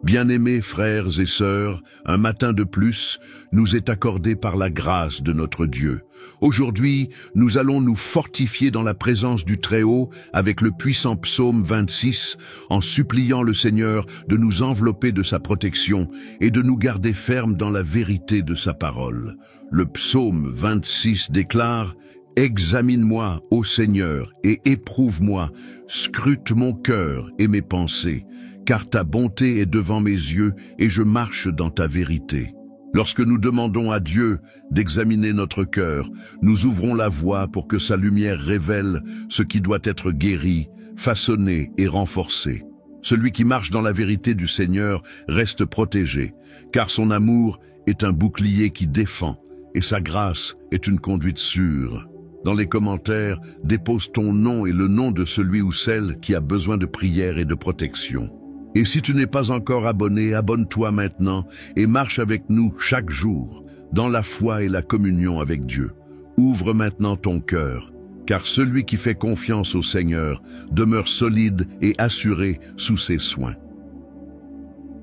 Bien-aimés frères et sœurs, un matin de plus nous est accordé par la grâce de notre Dieu. Aujourd'hui, nous allons nous fortifier dans la présence du Très-Haut avec le puissant psaume 26 en suppliant le Seigneur de nous envelopper de sa protection et de nous garder fermes dans la vérité de sa parole. Le psaume 26 déclare « Examine-moi, ô Seigneur, et éprouve-moi, scrute mon cœur et mes pensées. » Car ta bonté est devant mes yeux et je marche dans ta vérité. Lorsque nous demandons à Dieu d'examiner notre cœur, nous ouvrons la voie pour que sa lumière révèle ce qui doit être guéri, façonné et renforcé. Celui qui marche dans la vérité du Seigneur reste protégé, car son amour est un bouclier qui défend et sa grâce est une conduite sûre. Dans les commentaires, dépose ton nom et le nom de celui ou celle qui a besoin de prière et de protection. Et si tu n'es pas encore abonné, abonne-toi maintenant et marche avec nous chaque jour dans la foi et la communion avec Dieu. Ouvre maintenant ton cœur, car celui qui fait confiance au Seigneur demeure solide et assuré sous ses soins.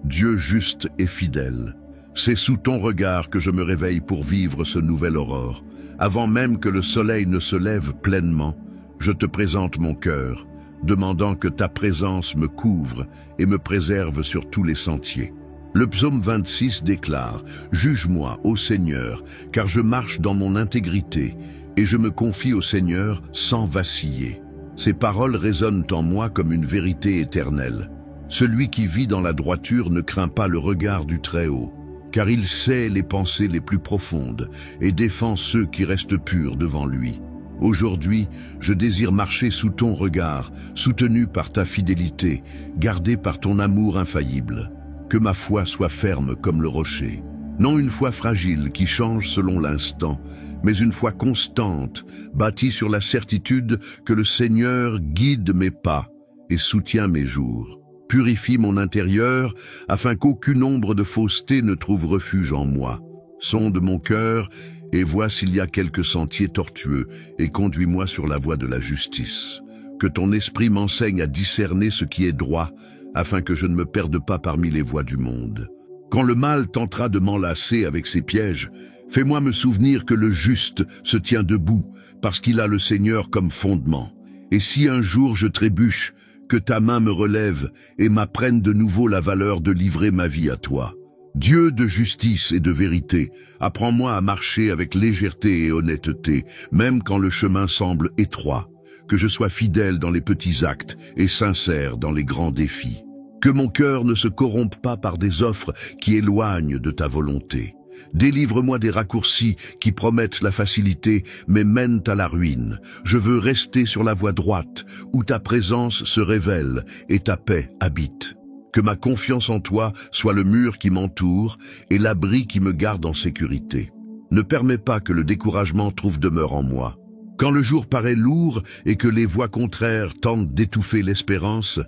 Dieu juste et fidèle, c'est sous ton regard que je me réveille pour vivre ce nouvel aurore. Avant même que le soleil ne se lève pleinement, je te présente mon cœur, demandant que ta présence me couvre et me préserve sur tous les sentiers. Le psaume 26 déclare « Juge-moi, ô Seigneur, car je marche dans mon intégrité, et je me confie au Seigneur sans vaciller. » Ces paroles résonnent en moi comme une vérité éternelle. Celui qui vit dans la droiture ne craint pas le regard du Très-Haut, car il sait les pensées les plus profondes et défend ceux qui restent purs devant lui. Aujourd'hui, je désire marcher sous ton regard, soutenu par ta fidélité, gardé par ton amour infaillible. Que ma foi soit ferme comme le rocher. Non une foi fragile qui change selon l'instant, mais une foi constante, bâtie sur la certitude que le Seigneur guide mes pas et soutient mes jours. Purifie mon intérieur, afin qu'aucune ombre de fausseté ne trouve refuge en moi. Sonde mon cœur, et vois s'il y a quelque sentier tortueux, et conduis-moi sur la voie de la justice. Que ton esprit m'enseigne à discerner ce qui est droit, afin que je ne me perde pas parmi les voies du monde. Quand le mal tentera de m'enlacer avec ses pièges, fais-moi me souvenir que le juste se tient debout, parce qu'il a le Seigneur comme fondement. Et si un jour je trébuche, que ta main me relève et m'apprenne de nouveau la valeur de livrer ma vie à toi. Dieu de justice et de vérité, apprends-moi à marcher avec légèreté et honnêteté, même quand le chemin semble étroit, que je sois fidèle dans les petits actes et sincère dans les grands défis. Que mon cœur ne se corrompe pas par des offres qui éloignent de ta volonté. Délivre-moi des raccourcis qui promettent la facilité mais mènent à la ruine. Je veux rester sur la voie droite, où ta présence se révèle et ta paix habite. Que ma confiance en toi soit le mur qui m'entoure et l'abri qui me garde en sécurité. Ne permets pas que le découragement trouve demeure en moi. Quand le jour paraît lourd et que les voix contraires tentent d'étouffer l'espérance,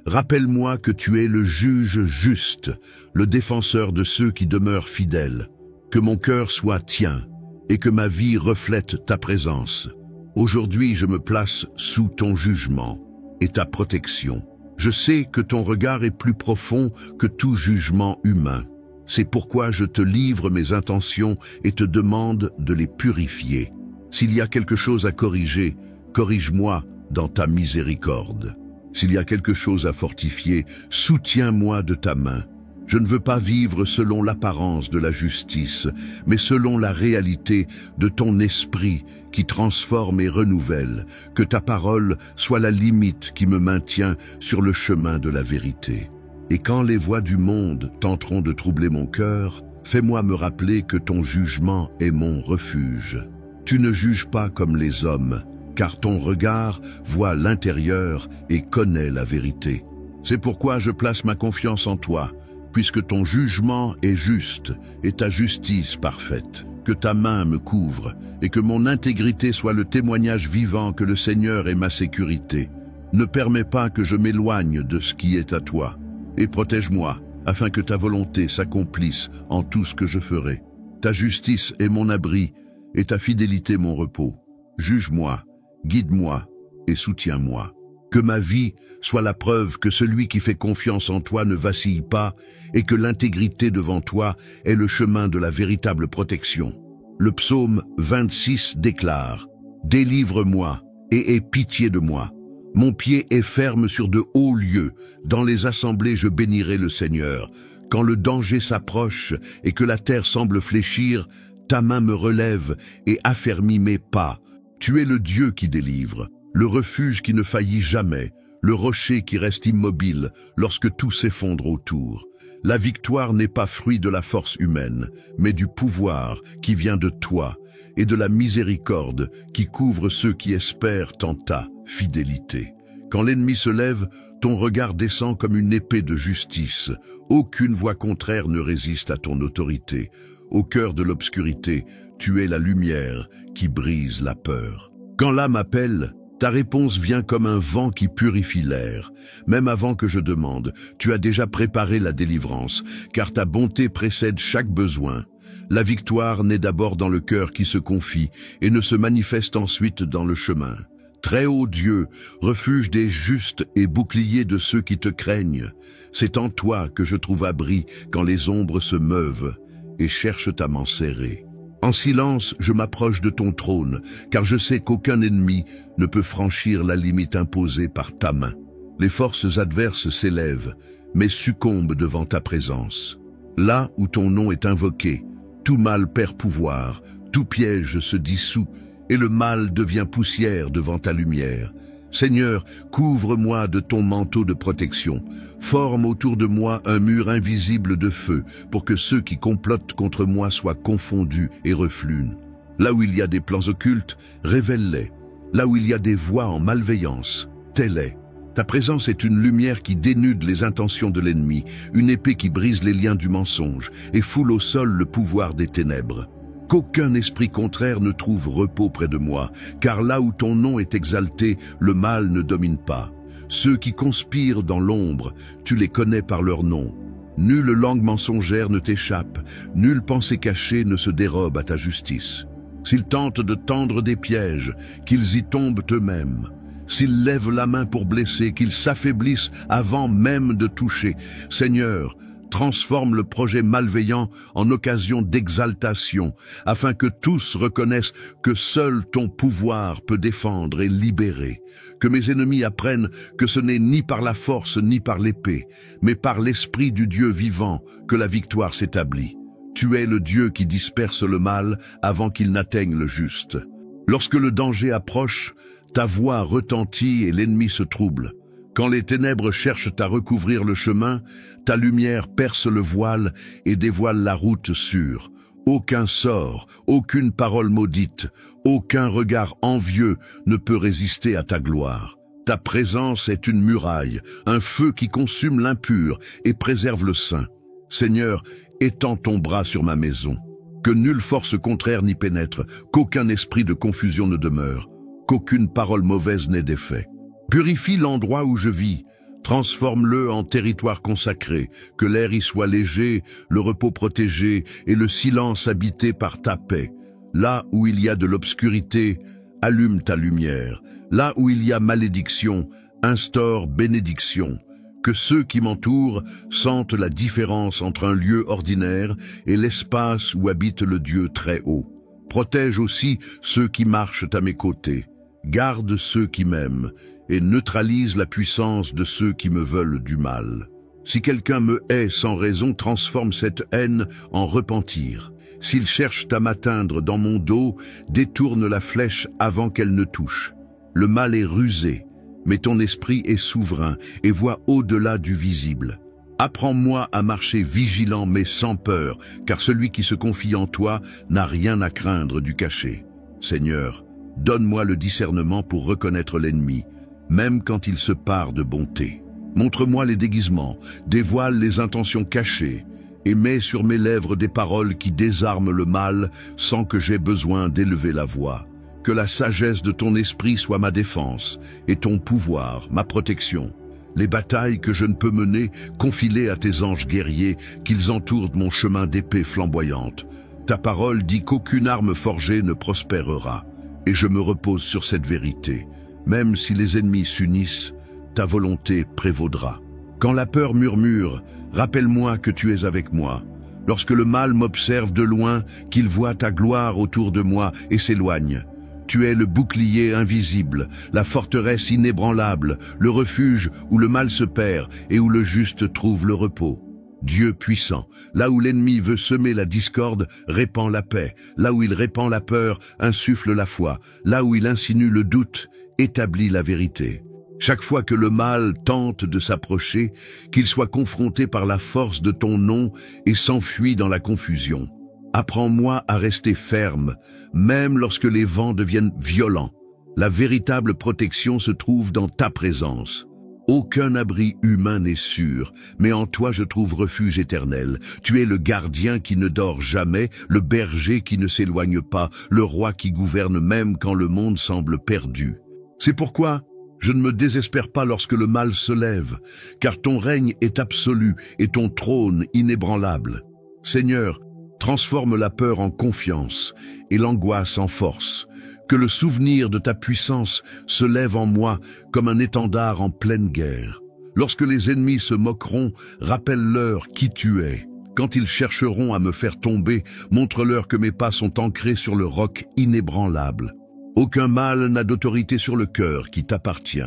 rappelle-moi que tu es le juge juste, le défenseur de ceux qui demeurent fidèles. Que mon cœur soit tien et que ma vie reflète ta présence. Aujourd'hui, je me place sous ton jugement et ta protection. Je sais que ton regard est plus profond que tout jugement humain. C'est pourquoi je te livre mes intentions et te demande de les purifier. S'il y a quelque chose à corriger, corrige-moi dans ta miséricorde. S'il y a quelque chose à fortifier, soutiens-moi de ta main. Je ne veux pas vivre selon l'apparence de la justice, mais selon la réalité de ton esprit qui transforme et renouvelle. Que ta parole soit la limite qui me maintient sur le chemin de la vérité. Et quand les voies du monde tenteront de troubler mon cœur, fais-moi me rappeler que ton jugement est mon refuge. Tu ne juges pas comme les hommes, car ton regard voit l'intérieur et connaît la vérité. C'est pourquoi je place ma confiance en toi, puisque ton jugement est juste et ta justice parfaite. Que ta main me couvre et que mon intégrité soit le témoignage vivant que le Seigneur est ma sécurité. Ne permets pas que je m'éloigne de ce qui est à toi, et protège-moi afin que ta volonté s'accomplisse en tout ce que je ferai. Ta justice est mon abri et ta fidélité mon repos. Juge-moi, guide-moi et soutiens-moi. Que ma vie soit la preuve que celui qui fait confiance en toi ne vacille pas et que l'intégrité devant toi est le chemin de la véritable protection. Le psaume 26 déclare « Délivre-moi et aie pitié de moi. Mon pied est ferme sur de hauts lieux. Dans les assemblées, je bénirai le Seigneur. Quand le danger s'approche et que la terre semble fléchir, ta main me relève et affermit mes pas. Tu es le Dieu qui délivre, le refuge qui ne faillit jamais, le rocher qui reste immobile lorsque tout s'effondre autour. La victoire n'est pas fruit de la force humaine, mais du pouvoir qui vient de toi et de la miséricorde qui couvre ceux qui espèrent en ta fidélité. Quand l'ennemi se lève, ton regard descend comme une épée de justice. Aucune voix contraire ne résiste à ton autorité. Au cœur de l'obscurité, tu es la lumière qui brise la peur. Quand l'âme appelle, ta réponse vient comme un vent qui purifie l'air. Même avant que je demande, tu as déjà préparé la délivrance, car ta bonté précède chaque besoin. La victoire naît d'abord dans le cœur qui se confie et ne se manifeste ensuite dans le chemin. Très haut Dieu, refuge des justes et bouclier de ceux qui te craignent. C'est en toi que je trouve abri quand les ombres se meuvent et cherchent à m'enserrer. En silence, je m'approche de ton trône, car je sais qu'aucun ennemi ne peut franchir la limite imposée par ta main. Les forces adverses s'élèvent, mais succombent devant ta présence. Là où ton nom est invoqué, tout mal perd pouvoir, tout piège se dissout, et le mal devient poussière devant ta lumière. Seigneur, couvre-moi de ton manteau de protection. Forme autour de moi un mur invisible de feu pour que ceux qui complotent contre moi soient confondus et refluent. Là où il y a des plans occultes, révèle-les. Là où il y a des voies en malveillance, tais-les. Ta présence est une lumière qui dénude les intentions de l'ennemi, une épée qui brise les liens du mensonge et foule au sol le pouvoir des ténèbres. Qu'aucun esprit contraire ne trouve repos près de moi, car là où ton nom est exalté, le mal ne domine pas. Ceux qui conspirent dans l'ombre, tu les connais par leur nom. Nulle langue mensongère ne t'échappe, nulle pensée cachée ne se dérobe à ta justice. S'ils tentent de tendre des pièges, qu'ils y tombent eux-mêmes. S'ils lèvent la main pour blesser, qu'ils s'affaiblissent avant même de toucher. Seigneur, transforme le projet malveillant en occasion d'exaltation, afin que tous reconnaissent que seul ton pouvoir peut défendre et libérer. Que mes ennemis apprennent que ce n'est ni par la force ni par l'épée, mais par l'esprit du Dieu vivant que la victoire s'établit. Tu es le Dieu qui disperse le mal avant qu'il n'atteigne le juste. Lorsque le danger approche, ta voix retentit et l'ennemi se trouble. Quand les ténèbres cherchent à recouvrir le chemin, ta lumière perce le voile et dévoile la route sûre. Aucun sort, aucune parole maudite, aucun regard envieux ne peut résister à ta gloire. Ta présence est une muraille, un feu qui consume l'impur et préserve le saint. Seigneur, étends ton bras sur ma maison. Que nulle force contraire n'y pénètre, qu'aucun esprit de confusion ne demeure, qu'aucune parole mauvaise n'ait d'effet. Purifie l'endroit où je vis, transforme-le en territoire consacré, que l'air y soit léger, le repos protégé et le silence habité par ta paix. Là où il y a de l'obscurité, allume ta lumière. Là où il y a malédiction, instaure bénédiction. Que ceux qui m'entourent sentent la différence entre un lieu ordinaire et l'espace où habite le Dieu très haut. Protège aussi ceux qui marchent à mes côtés. Garde ceux qui m'aiment et neutralise la puissance de ceux qui me veulent du mal. Si quelqu'un me hait sans raison, transforme cette haine en repentir. S'ils cherchent à m'atteindre dans mon dos, détourne la flèche avant qu'elle ne touche. Le mal est rusé, mais ton esprit est souverain et voit au-delà du visible. Apprends-moi à marcher vigilant mais sans peur, car celui qui se confie en toi n'a rien à craindre du caché. Seigneur, donne-moi le discernement pour reconnaître l'ennemi, même quand il se pare de bonté. Montre-moi les déguisements, dévoile les intentions cachées, et mets sur mes lèvres des paroles qui désarment le mal sans que j'aie besoin d'élever la voix. Que la sagesse de ton esprit soit ma défense, et ton pouvoir, ma protection. Les batailles que je ne peux mener, confie-les à tes anges guerriers, qu'ils entourent mon chemin d'épée flamboyante. Ta parole dit qu'aucune arme forgée ne prospérera, et je me repose sur cette vérité. Même si les ennemis s'unissent, ta volonté prévaudra. Quand la peur murmure, rappelle-moi que tu es avec moi. Lorsque le mal m'observe de loin, qu'il voit ta gloire autour de moi et s'éloigne. Tu es le bouclier invisible, la forteresse inébranlable, le refuge où le mal se perd et où le juste trouve le repos. Dieu puissant, là où l'ennemi veut semer la discorde, répand la paix. Là où il répand la peur, insuffle la foi. Là où il insinue le doute, établit la vérité. Chaque fois que le mal tente de s'approcher, qu'il soit confronté par la force de ton nom et s'enfuit dans la confusion. Apprends-moi à rester ferme, même lorsque les vents deviennent violents. La véritable protection se trouve dans ta présence. Aucun abri humain n'est sûr, mais en toi je trouve refuge éternel. Tu es le gardien qui ne dort jamais, le berger qui ne s'éloigne pas, le roi qui gouverne même quand le monde semble perdu. C'est pourquoi je ne me désespère pas lorsque le mal se lève, car ton règne est absolu et ton trône inébranlable. Seigneur, transforme la peur en confiance et l'angoisse en force. Que le souvenir de ta puissance se lève en moi comme un étendard en pleine guerre. Lorsque les ennemis se moqueront, rappelle-leur qui tu es. Quand ils chercheront à me faire tomber, montre-leur que mes pas sont ancrés sur le roc inébranlable. Aucun mal n'a d'autorité sur le cœur qui t'appartient,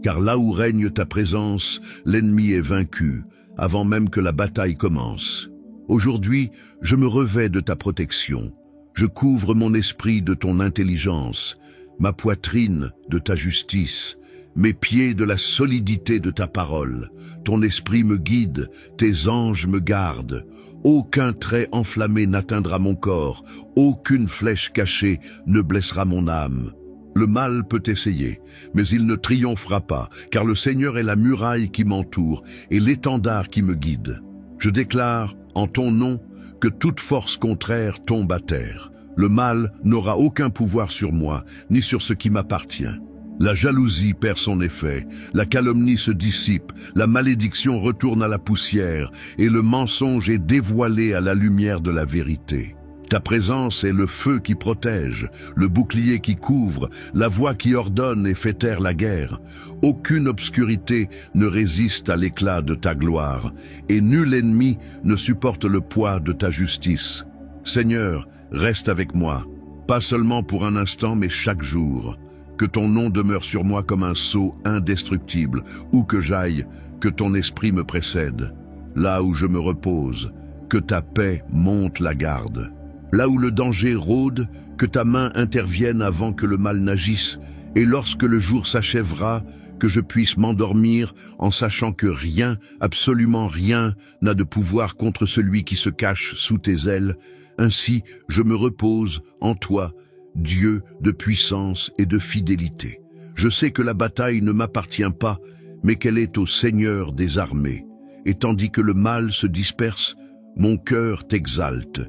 car là où règne ta présence, l'ennemi est vaincu, avant même que la bataille commence. Aujourd'hui, je me revêts de ta protection. Je couvre mon esprit de ton intelligence, ma poitrine de ta justice, mes pieds de la solidité de ta parole. Ton esprit me guide, tes anges me gardent. Aucun trait enflammé n'atteindra mon corps, aucune flèche cachée ne blessera mon âme. Le mal peut essayer, mais il ne triomphera pas, car le Seigneur est la muraille qui m'entoure et l'étendard qui me guide. Je déclare, en ton nom, que toute force contraire tombe à terre. Le mal n'aura aucun pouvoir sur moi, ni sur ce qui m'appartient. La jalousie perd son effet, la calomnie se dissipe, la malédiction retourne à la poussière, et le mensonge est dévoilé à la lumière de la vérité. Ta présence est le feu qui protège, le bouclier qui couvre, la voix qui ordonne et fait taire la guerre. Aucune obscurité ne résiste à l'éclat de ta gloire, et nul ennemi ne supporte le poids de ta justice. Seigneur, reste avec moi, pas seulement pour un instant, mais chaque jour. Que ton nom demeure sur moi comme un sceau indestructible, où que j'aille, que ton esprit me précède. Là où je me repose, que ta paix monte la garde. Là où le danger rôde, que ta main intervienne avant que le mal n'agisse, et lorsque le jour s'achèvera, que je puisse m'endormir en sachant que rien, absolument rien, n'a de pouvoir contre celui qui se cache sous tes ailes. Ainsi, je me repose en toi, Dieu de puissance et de fidélité. Je sais que la bataille ne m'appartient pas, mais qu'elle est au Seigneur des armées. Et tandis que le mal se disperse, mon cœur t'exalte,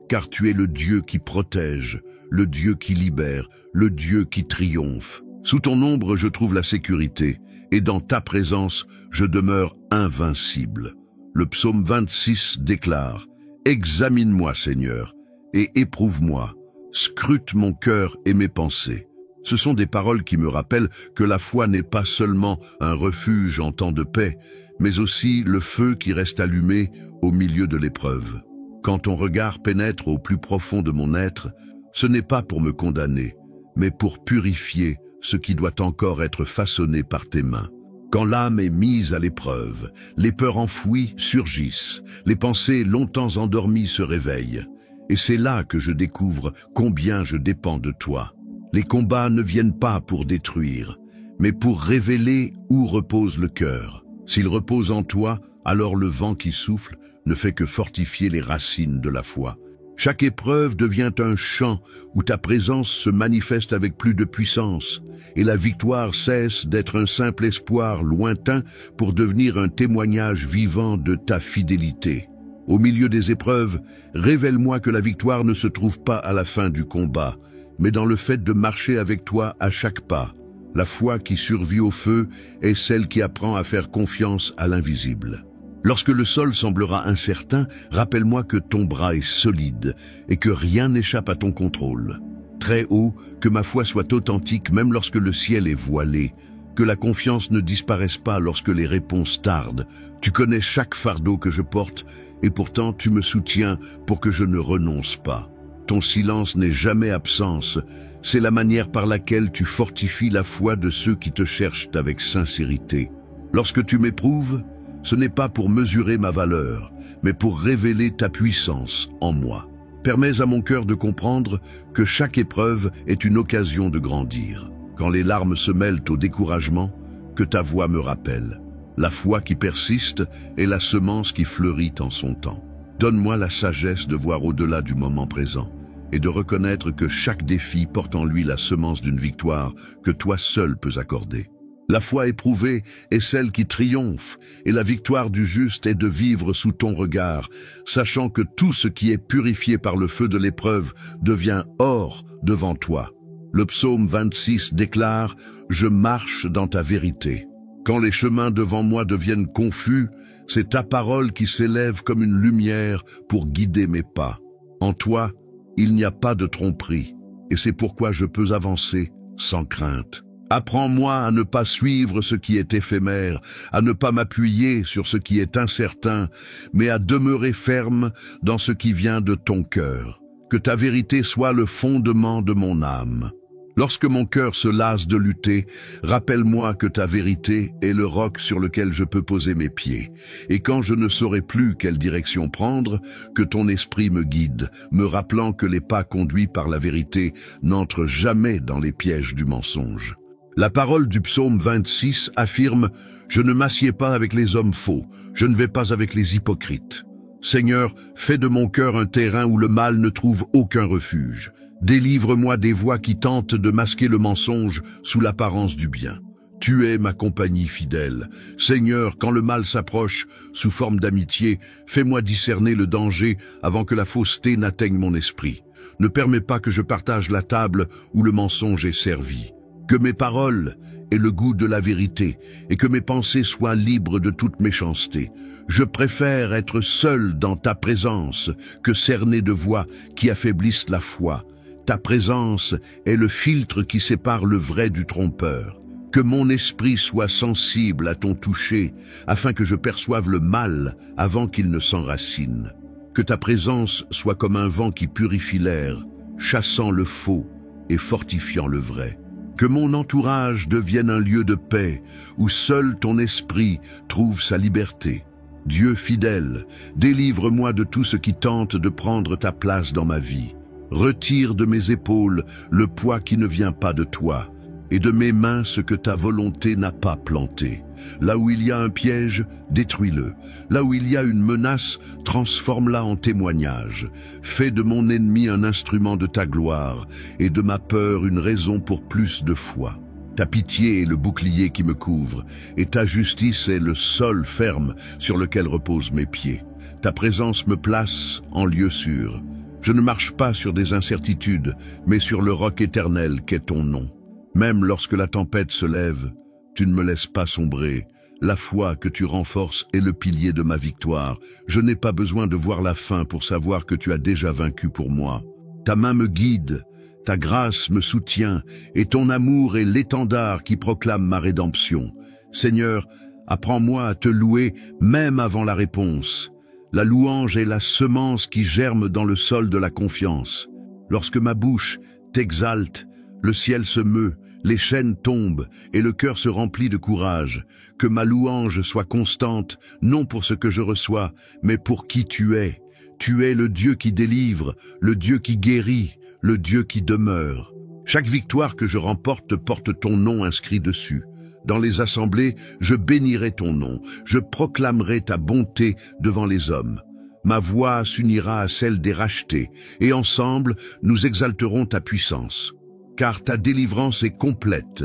car tu es le Dieu qui protège, le Dieu qui libère, le Dieu qui triomphe. Sous ton ombre, je trouve la sécurité, et dans ta présence, je demeure invincible. Le psaume 26 déclare « Examine-moi, Seigneur, et éprouve-moi. Scrute mon cœur et mes pensées. » Ce sont des paroles qui me rappellent que la foi n'est pas seulement un refuge en temps de paix, mais aussi le feu qui reste allumé au milieu de l'épreuve. Quand ton regard pénètre au plus profond de mon être, ce n'est pas pour me condamner, mais pour purifier ce qui doit encore être façonné par tes mains. Quand l'âme est mise à l'épreuve, les peurs enfouies surgissent, les pensées longtemps endormies se réveillent. Et c'est là que je découvre combien je dépends de toi. Les combats ne viennent pas pour détruire, mais pour révéler où repose le cœur. S'il repose en toi, alors le vent qui souffle ne fait que fortifier les racines de la foi. Chaque épreuve devient un champ où ta présence se manifeste avec plus de puissance, et la victoire cesse d'être un simple espoir lointain pour devenir un témoignage vivant de ta fidélité. Au milieu des épreuves, révèle-moi que la victoire ne se trouve pas à la fin du combat, mais dans le fait de marcher avec toi à chaque pas. La foi qui survit au feu est celle qui apprend à faire confiance à l'invisible. Lorsque le sol semblera incertain, rappelle-moi que ton bras est solide et que rien n'échappe à ton contrôle. Très haut, que ma foi soit authentique même lorsque le ciel est voilé. Que la confiance ne disparaisse pas lorsque les réponses tardent. Tu connais chaque fardeau que je porte, et pourtant tu me soutiens pour que je ne renonce pas. Ton silence n'est jamais absence, c'est la manière par laquelle tu fortifies la foi de ceux qui te cherchent avec sincérité. Lorsque tu m'éprouves, ce n'est pas pour mesurer ma valeur, mais pour révéler ta puissance en moi. Permets à mon cœur de comprendre que chaque épreuve est une occasion de grandir. Quand les larmes se mêlent au découragement, que ta voix me rappelle. La foi qui persiste est la semence qui fleurit en son temps. Donne-moi la sagesse de voir au-delà du moment présent et de reconnaître que chaque défi porte en lui la semence d'une victoire que toi seul peux accorder. La foi éprouvée est celle qui triomphe, et la victoire du juste est de vivre sous ton regard, sachant que tout ce qui est purifié par le feu de l'épreuve devient or devant toi. Le psaume 26 déclare « Je marche dans ta vérité ». Quand les chemins devant moi deviennent confus, c'est ta parole qui s'élève comme une lumière pour guider mes pas. En toi, il n'y a pas de tromperie, et c'est pourquoi je peux avancer sans crainte. Apprends-moi à ne pas suivre ce qui est éphémère, à ne pas m'appuyer sur ce qui est incertain, mais à demeurer ferme dans ce qui vient de ton cœur. Que ta vérité soit le fondement de mon âme. Lorsque mon cœur se lasse de lutter, rappelle-moi que ta vérité est le roc sur lequel je peux poser mes pieds. Et quand je ne saurai plus quelle direction prendre, que ton esprit me guide, me rappelant que les pas conduits par la vérité n'entrent jamais dans les pièges du mensonge. La parole du psaume 26 affirme « Je ne m'assieds pas avec les hommes faux, je ne vais pas avec les hypocrites. Seigneur, fais de mon cœur un terrain où le mal ne trouve aucun refuge. Délivre-moi des voix qui tentent de masquer le mensonge sous l'apparence du bien. Tu es ma compagnie fidèle. Seigneur, quand le mal s'approche sous forme d'amitié, fais-moi discerner le danger avant que la fausseté n'atteigne mon esprit. Ne permets pas que je partage la table où le mensonge est servi. Que mes paroles aient le goût de la vérité et que mes pensées soient libres de toute méchanceté. Je préfère être seul dans ta présence que cerné de voix qui affaiblissent la foi. Ta présence est le filtre qui sépare le vrai du trompeur. Que mon esprit soit sensible à ton toucher, afin que je perçoive le mal avant qu'il ne s'enracine. Que ta présence soit comme un vent qui purifie l'air, chassant le faux et fortifiant le vrai. Que mon entourage devienne un lieu de paix, où seul ton esprit trouve sa liberté. Dieu fidèle, délivre-moi de tout ce qui tente de prendre ta place dans ma vie. Retire de mes épaules le poids qui ne vient pas de toi, et de mes mains ce que ta volonté n'a pas planté. Là où il y a un piège, détruis-le. Là où il y a une menace, transforme-la en témoignage. Fais de mon ennemi un instrument de ta gloire, et de ma peur une raison pour plus de foi. Ta pitié est le bouclier qui me couvre, et ta justice est le sol ferme sur lequel reposent mes pieds. Ta présence me place en lieu sûr. Je ne marche pas sur des incertitudes, mais sur le roc éternel qu'est ton nom. Même lorsque la tempête se lève, tu ne me laisses pas sombrer. La foi que tu renforces est le pilier de ma victoire. Je n'ai pas besoin de voir la fin pour savoir que tu as déjà vaincu pour moi. Ta main me guide, ta grâce me soutient, et ton amour est l'étendard qui proclame ma rédemption. Seigneur, apprends-moi à te louer même avant la réponse. La louange est la semence qui germe dans le sol de la confiance. Lorsque ma bouche t'exalte, le ciel se meut, les chaînes tombent et le cœur se remplit de courage. Que ma louange soit constante, non pour ce que je reçois, mais pour qui tu es. Tu es le Dieu qui délivre, le Dieu qui guérit, le Dieu qui demeure. Chaque victoire que je remporte porte ton nom inscrit dessus. Dans les assemblées, je bénirai ton nom, je proclamerai ta bonté devant les hommes. Ma voix s'unira à celle des rachetés, et ensemble, nous exalterons ta puissance. Car ta délivrance est complète,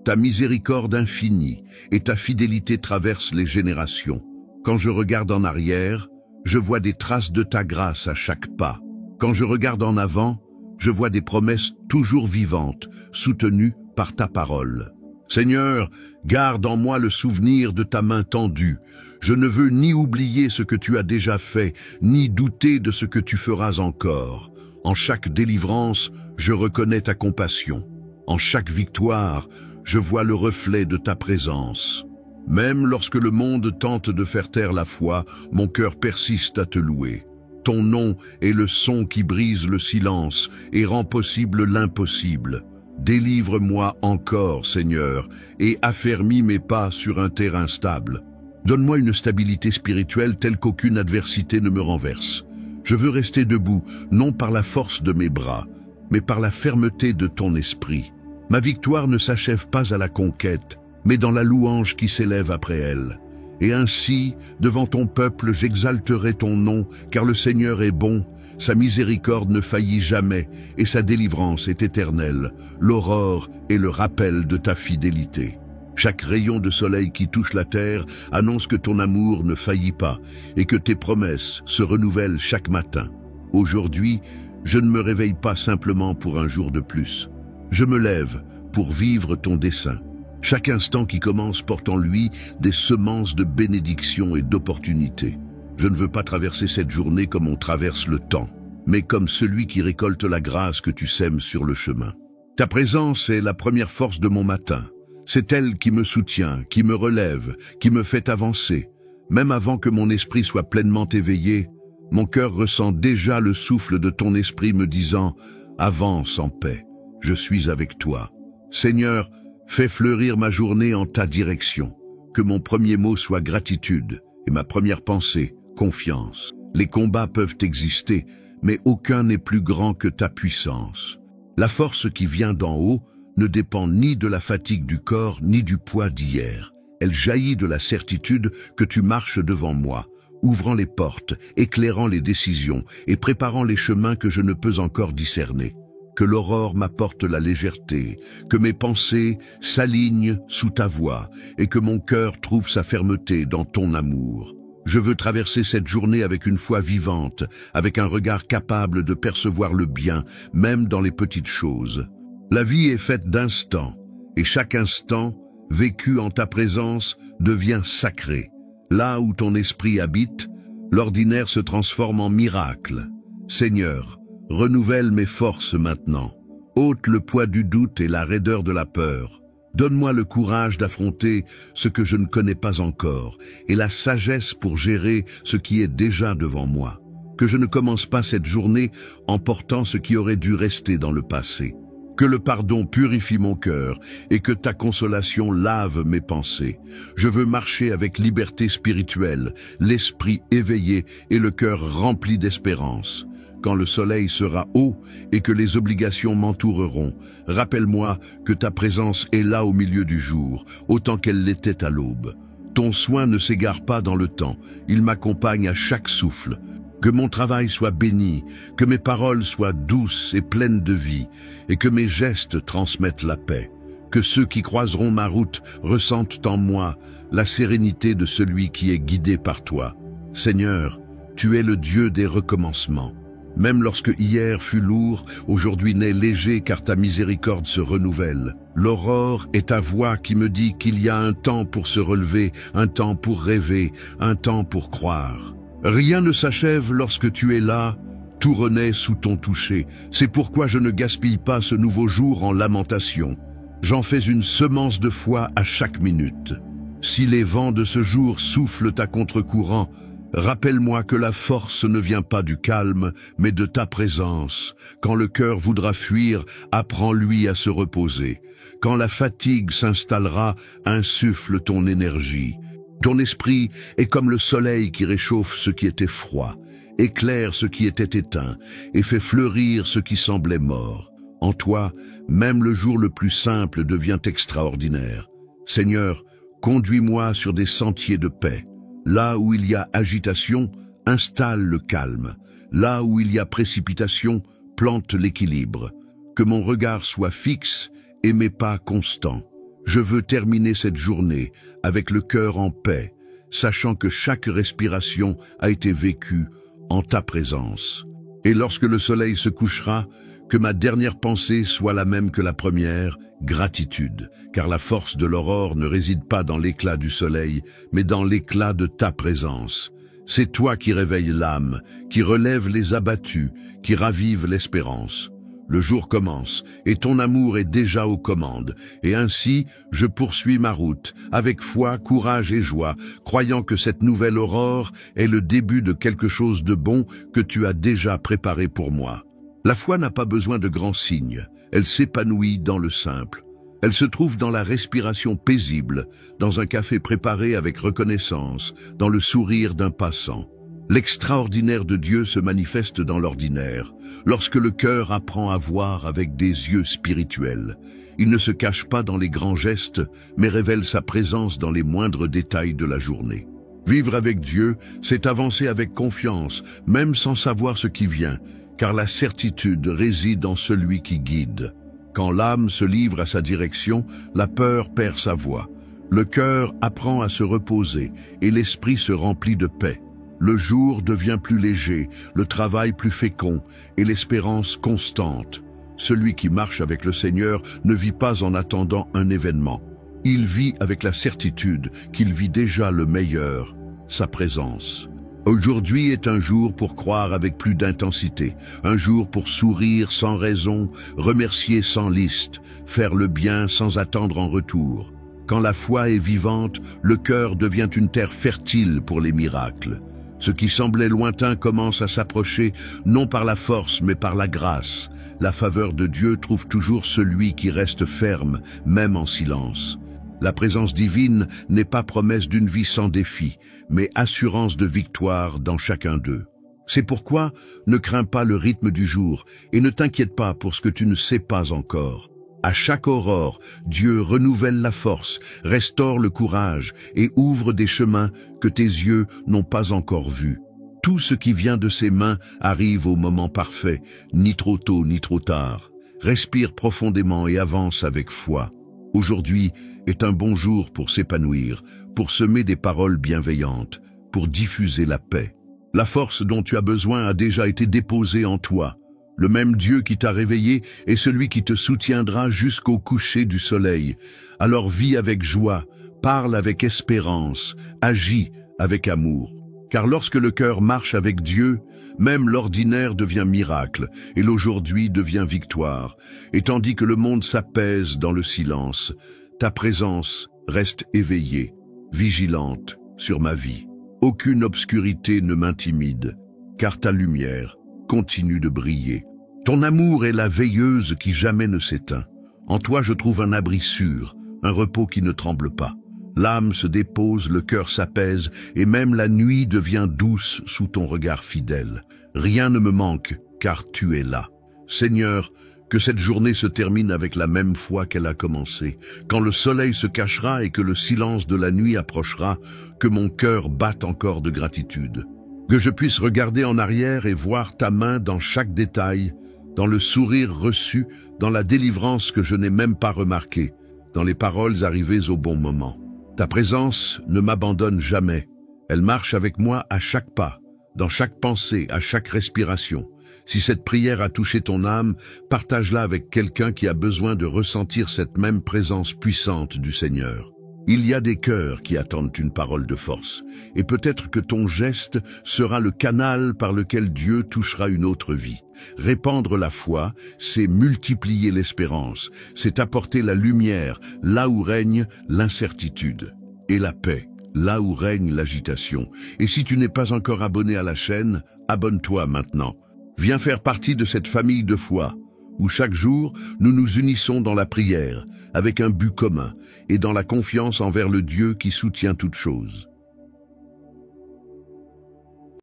ta miséricorde infinie, et ta fidélité traverse les générations. Quand je regarde en arrière, je vois des traces de ta grâce à chaque pas. Quand je regarde en avant, je vois des promesses toujours vivantes, soutenues par ta parole. Seigneur, garde en moi le souvenir de ta main tendue. Je ne veux ni oublier ce que tu as déjà fait, ni douter de ce que tu feras encore. En chaque délivrance, je reconnais ta compassion. En chaque victoire, je vois le reflet de ta présence. Même lorsque le monde tente de faire taire la foi, mon cœur persiste à te louer. Ton nom est le son qui brise le silence et rend possible l'impossible. Délivre-moi encore, Seigneur, et affermis mes pas sur un terrain stable. Donne-moi une stabilité spirituelle telle qu'aucune adversité ne me renverse. Je veux rester debout, non par la force de mes bras, mais par la fermeté de ton esprit. Ma victoire ne s'achève pas à la conquête, mais dans la louange qui s'élève après elle. Et ainsi, devant ton peuple, j'exalterai ton nom, car le Seigneur est bon, sa miséricorde ne faillit jamais, et sa délivrance est éternelle. L'aurore est le rappel de ta fidélité. Chaque rayon de soleil qui touche la terre annonce que ton amour ne faillit pas, et que tes promesses se renouvellent chaque matin. Aujourd'hui, je ne me réveille pas simplement pour un jour de plus. Je me lève pour vivre ton dessein. Chaque instant qui commence porte en lui des semences de bénédiction et d'opportunité. Je ne veux pas traverser cette journée comme on traverse le temps, mais comme celui qui récolte la grâce que tu sèmes sur le chemin. Ta présence est la première force de mon matin. C'est elle qui me soutient, qui me relève, qui me fait avancer. Même avant que mon esprit soit pleinement éveillé, mon cœur ressent déjà le souffle de ton esprit me disant « Avance en paix, je suis avec toi. » Seigneur, fais fleurir ma journée en ta direction. Que mon premier mot soit gratitude et ma première pensée, confiance. Les combats peuvent exister, mais aucun n'est plus grand que ta puissance. La force qui vient d'en haut ne dépend ni de la fatigue du corps ni du poids d'hier. Elle jaillit de la certitude que tu marches devant moi, ouvrant les portes, éclairant les décisions et préparant les chemins que je ne peux encore discerner. Que l'aurore m'apporte la légèreté, que mes pensées s'alignent sous ta voix et que mon cœur trouve sa fermeté dans ton amour. Je veux traverser cette journée avec une foi vivante, avec un regard capable de percevoir le bien, même dans les petites choses. La vie est faite d'instants, et chaque instant, vécu en ta présence, devient sacré. Là où ton esprit habite, l'ordinaire se transforme en miracle. Seigneur, renouvelle mes forces maintenant. Ôte le poids du doute et la raideur de la peur. Donne-moi le courage d'affronter ce que je ne connais pas encore et la sagesse pour gérer ce qui est déjà devant moi. Que je ne commence pas cette journée en portant ce qui aurait dû rester dans le passé. Que le pardon purifie mon cœur et que ta consolation lave mes pensées. Je veux marcher avec liberté spirituelle, l'esprit éveillé et le cœur rempli d'espérance. Quand le soleil sera haut et que les obligations m'entoureront, rappelle-moi que ta présence est là au milieu du jour, autant qu'elle l'était à l'aube. Ton soin ne s'égare pas dans le temps, il m'accompagne à chaque souffle. Que mon travail soit béni, que mes paroles soient douces et pleines de vie, et que mes gestes transmettent la paix. Que ceux qui croiseront ma route ressentent en moi la sérénité de celui qui est guidé par toi. Seigneur, tu es le Dieu des recommencements. Même lorsque hier fut lourd, aujourd'hui n'est léger car ta miséricorde se renouvelle. L'aurore est ta voix qui me dit qu'il y a un temps pour se relever, un temps pour rêver, un temps pour croire. Rien ne s'achève lorsque tu es là, tout renaît sous ton toucher. C'est pourquoi je ne gaspille pas ce nouveau jour en lamentation. J'en fais une semence de foi à chaque minute. Si les vents de ce jour soufflent à contre-courant, rappelle-moi que la force ne vient pas du calme, mais de ta présence. Quand le cœur voudra fuir, apprends-lui à se reposer. Quand la fatigue s'installera, insuffle ton énergie. Ton esprit est comme le soleil qui réchauffe ce qui était froid, éclaire ce qui était éteint et fait fleurir ce qui semblait mort. En toi, même le jour le plus simple devient extraordinaire. Seigneur, conduis-moi sur des sentiers de paix. Là où il y a agitation, installe le calme. Là où il y a précipitation, plante l'équilibre. Que mon regard soit fixe et mes pas constants. Je veux terminer cette journée avec le cœur en paix, sachant que chaque respiration a été vécue en ta présence. Et lorsque le soleil se couchera, que ma dernière pensée soit la même que la première, gratitude, car la force de l'aurore ne réside pas dans l'éclat du soleil, mais dans l'éclat de ta présence. C'est toi qui réveilles l'âme, qui relève les abattus, qui ravive l'espérance. Le jour commence, et ton amour est déjà aux commandes. Et ainsi, je poursuis ma route, avec foi, courage et joie, croyant que cette nouvelle aurore est le début de quelque chose de bon que tu as déjà préparé pour moi. La foi n'a pas besoin de grands signes, elle s'épanouit dans le simple. Elle se trouve dans la respiration paisible, dans un café préparé avec reconnaissance, dans le sourire d'un passant. L'extraordinaire de Dieu se manifeste dans l'ordinaire, lorsque le cœur apprend à voir avec des yeux spirituels. Il ne se cache pas dans les grands gestes, mais révèle sa présence dans les moindres détails de la journée. Vivre avec Dieu, c'est avancer avec confiance, même sans savoir ce qui vient, car la certitude réside en celui qui guide. Quand l'âme se livre à sa direction, la peur perd sa voix. Le cœur apprend à se reposer et l'esprit se remplit de paix. Le jour devient plus léger, le travail plus fécond et l'espérance constante. Celui qui marche avec le Seigneur ne vit pas en attendant un événement. Il vit avec la certitude qu'il vit déjà le meilleur, sa présence. Aujourd'hui est un jour pour croire avec plus d'intensité, un jour pour sourire sans raison, remercier sans liste, faire le bien sans attendre en retour. Quand la foi est vivante, le cœur devient une terre fertile pour les miracles. Ce qui semblait lointain commence à s'approcher, non par la force, mais par la grâce. La faveur de Dieu trouve toujours celui qui reste ferme, même en silence. La présence divine n'est pas promesse d'une vie sans défi, mais assurance de victoire dans chacun d'eux. C'est pourquoi ne crains pas le rythme du jour et ne t'inquiète pas pour ce que tu ne sais pas encore. À chaque aurore, Dieu renouvelle la force, restaure le courage et ouvre des chemins que tes yeux n'ont pas encore vus. Tout ce qui vient de ses mains arrive au moment parfait, ni trop tôt ni trop tard. Respire profondément et avance avec foi. Aujourd'hui est un bon jour pour s'épanouir, pour semer des paroles bienveillantes, pour diffuser la paix. La force dont tu as besoin a déjà été déposée en toi. Le même Dieu qui t'a réveillé est celui qui te soutiendra jusqu'au coucher du soleil. Alors vis avec joie, parle avec espérance, agis avec amour. Car lorsque le cœur marche avec Dieu, même l'ordinaire devient miracle et l'aujourd'hui devient victoire. Et tandis que le monde s'apaise dans le silence, ta présence reste éveillée, vigilante sur ma vie. Aucune obscurité ne m'intimide, car ta lumière continue de briller. Ton amour est la veilleuse qui jamais ne s'éteint. En toi je trouve un abri sûr, un repos qui ne tremble pas. L'âme se dépose, le cœur s'apaise, et même la nuit devient douce sous ton regard fidèle. Rien ne me manque, car tu es là. Seigneur, que cette journée se termine avec la même foi qu'elle a commencé. Quand le soleil se cachera et que le silence de la nuit approchera, que mon cœur batte encore de gratitude. Que je puisse regarder en arrière et voir ta main dans chaque détail, dans le sourire reçu, dans la délivrance que je n'ai même pas remarquée, dans les paroles arrivées au bon moment. Ta présence ne m'abandonne jamais. Elle marche avec moi à chaque pas, dans chaque pensée, à chaque respiration. Si cette prière a touché ton âme, partage-la avec quelqu'un qui a besoin de ressentir cette même présence puissante du Seigneur. Il y a des cœurs qui attendent une parole de force, et peut-être que ton geste sera le canal par lequel Dieu touchera une autre vie. Répandre la foi, c'est multiplier l'espérance, c'est apporter la lumière là où règne l'incertitude, et la paix là où règne l'agitation. Et si tu n'es pas encore abonné à la chaîne, abonne-toi maintenant. Viens faire partie de cette famille de foi, où chaque jour, nous nous unissons dans la prière, avec un but commun, et dans la confiance envers le Dieu qui soutient toutes choses.